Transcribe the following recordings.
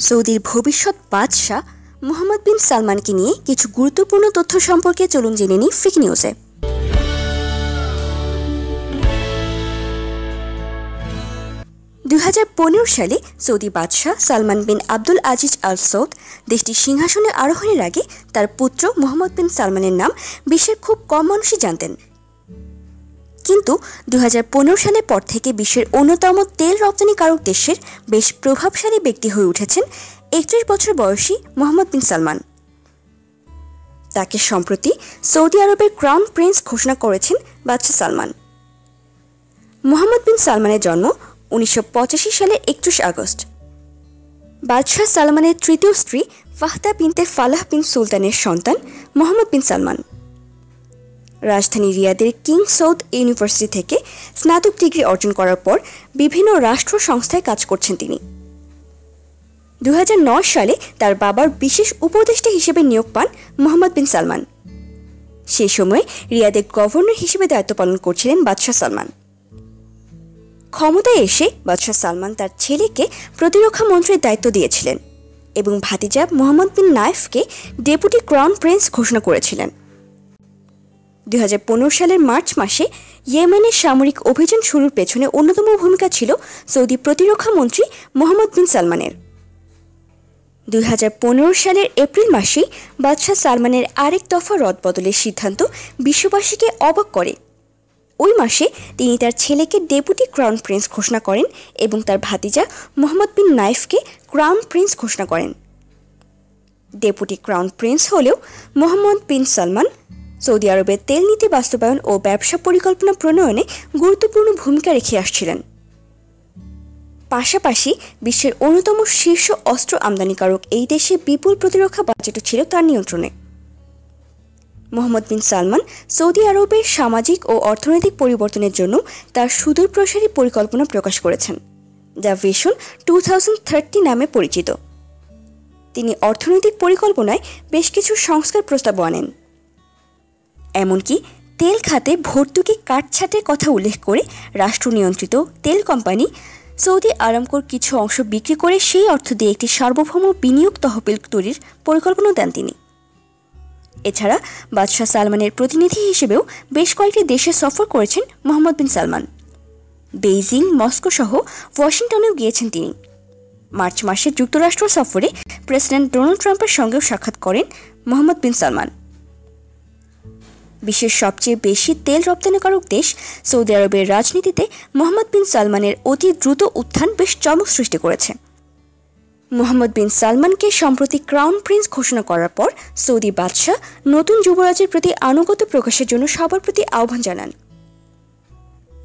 সৌদির ভবিষ্যৎ বাদশাহ মোহাম্মদ বিন সালমানকে নিয়ে কিছু গুরুত্বপূর্ণ তথ্য সম্পর্কে চলুন জেনে নিই ফ্রিক নিউজে। 2015 সালে সৌদি বাদশাহ সালমান বিন আব্দুল আজিজ আল সৌদ দেশটির সিংহাসনে আরোহণের আগে তার পুত্র মোহাম্মদ বিন সালমানের নাম বিশ্বের খুব কম মানুষই জানতেন। কিন্তু 2015 সালের পর থেকে বিশ্বের অন্যতম তেল রপ্তানিকারক দেশের বেশ প্রভাবশালী ব্যক্তি হয়ে উঠেছেন 31 বছর বয়সী মোহাম্মদ বিন সালমান। তাকে সম্প্রতি সৌদি আরবের ক্রাউন প্রিন্স ঘোষণা করেছেন বাদশাহ সালমান। মোহাম্মদ বিন সালমানের জন্ম 1985 সালের 31 আগস্ট। বাদশাহ সালমানের তৃতীয় স্ত্রী ফাহদা বিনতে ফালাহ বিন সুলতানের সন্তান মোহাম্মদ বিন সালমান। রাজধানী রিয়াদের কিং সৌদ ইউনিভার্সিটি থেকে স্নাতক ডিগ্রি অর্জন করার পর বিভিন্ন রাষ্ট্র সংস্থায় কাজ করছেন তিনি। 2009 সালে তার বাবার বিশেষ উপদেষ্টা হিসেবে নিয়োগ পান মোহাম্মদ বিন সালমান। সেই সময় রিয়াদের গভর্নর হিসেবে দায়িত্ব পালন করছিলেন বাদশাহ সালমান। ক্ষমতায় এসে বাদশাহ সালমান তার ছেলেকে প্রতিরক্ষা মন্ত্রীর দায়িত্ব দিয়েছিলেন এবং ভাতিজা মোহাম্মদ বিন নাইফকে ডেপুটি ক্রাউন প্রিন্স ঘোষণা করেছিলেন। 2015 সালের মার্চ মাসে ইয়েমেনের সামরিক অভিযান শুরুর পেছনে অন্যতম ভূমিকা ছিল সৌদি প্রতিরক্ষা মন্ত্রী মোহাম্মদ বিন সালমানের। 2015 সালের এপ্রিল মাসেই বাদশাহ সালমানের আরেক দফা রদবদলের সিদ্ধান্ত বিশ্ববাসীকে অবাক করে। ওই মাসে তিনি তার ছেলেকে ডেপুটি ক্রাউন প্রিন্স ঘোষণা করেন এবং তার ভাতিজা মোহাম্মদ বিন নাইফকে ক্রাউন প্রিন্স ঘোষণা করেন। ডেপুটি ক্রাউন প্রিন্স হলেও মোহাম্মদ বিন সালমান সৌদি আরবের তেল নীতি বাস্তবায়ন ও ব্যবসা পরিকল্পনা প্রণয়নে গুরুত্বপূর্ণ ভূমিকা রেখে আসছিলেন। পাশাপাশি বিশ্বের অন্যতম শীর্ষ অস্ত্র আমদানিকারক এই দেশে বিপুল প্রতিরক্ষা বাজেটও ছিল তার নিয়ন্ত্রণে। মোহাম্মদ বিন সালমান সৌদি আরবের সামাজিক ও অর্থনৈতিক পরিবর্তনের জন্য তার সুদূরপ্রসারী পরিকল্পনা প্রকাশ করেছেন, যা ভিশন 2030 নামে পরিচিত। তিনি অর্থনৈতিক পরিকল্পনায় বেশ কিছু সংস্কার প্রস্তাব আনেন। এমনকি তেল খাতে ভর্তুকি কাটছাঁটের কথা উল্লেখ করে রাষ্ট্র নিয়ন্ত্রিত তেল কোম্পানি সৌদি আরামকোর কিছু অংশ বিক্রি করে সেই অর্থ দিয়ে একটি সার্বভৌম বিনিয়োগ তহবিল তৈরির পরিকল্পনা দেন তিনি। এছাড়া বাদশাহ সালমানের প্রতিনিধি হিসেবেও বেশ কয়েকটি দেশে সফর করেছেন মোহাম্মদ বিন সালমান। বেইজিং, মস্কো সহ ওয়াশিংটনেও গিয়েছেন তিনি। মার্চ মাসে যুক্তরাষ্ট্র সফরে প্রেসিডেন্ট ডোনাল্ড ট্রাম্পের সঙ্গেও সাক্ষাৎ করেন মোহাম্মদ বিন সালমান। বিশ্বের সবচেয়ে বেশি তেল রপ্তানিকারক দেশ সৌদি আরবের রাজনীতিতে মোহাম্মদ বিন সালমানের অতি দ্রুত উত্থান বেশ চমক সৃষ্টি করেছে। মোহাম্মদ বিন সালমানকে সম্প্রতি ক্রাউন প্রিন্স ঘোষণা করার পর সৌদি বাদশাহ নতুন যুবরাজের প্রতি আনুগত্য প্রকাশের জন্য সবার প্রতি আহ্বান জানান।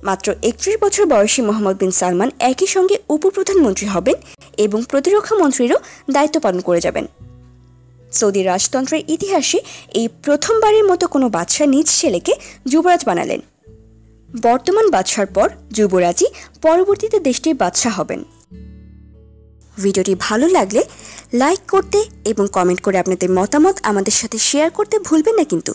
মাত্র 31 বছর বয়সী মোহাম্মদ বিন সালমান একই সঙ্গে উপপ্রধানমন্ত্রী হবেন এবং প্রতিরক্ষা মন্ত্রীরও দায়িত্ব পালন করে যাবেন। সৌদি রাজতন্ত্রের ইতিহাসে এই প্রথমবারের মতো কোনো বাদশাহ নিজ ছেলেকে যুবরাজ বানালেন। বর্তমান বাদশার পর যুবরাজই পরবর্তীতে দেশটির বাদশাহ হবেন। ভিডিওটি ভালো লাগলে লাইক করতে এবং কমেন্ট করে আপনাদের মতামত আমাদের সাথে শেয়ার করতে ভুলবেন না কিন্তু।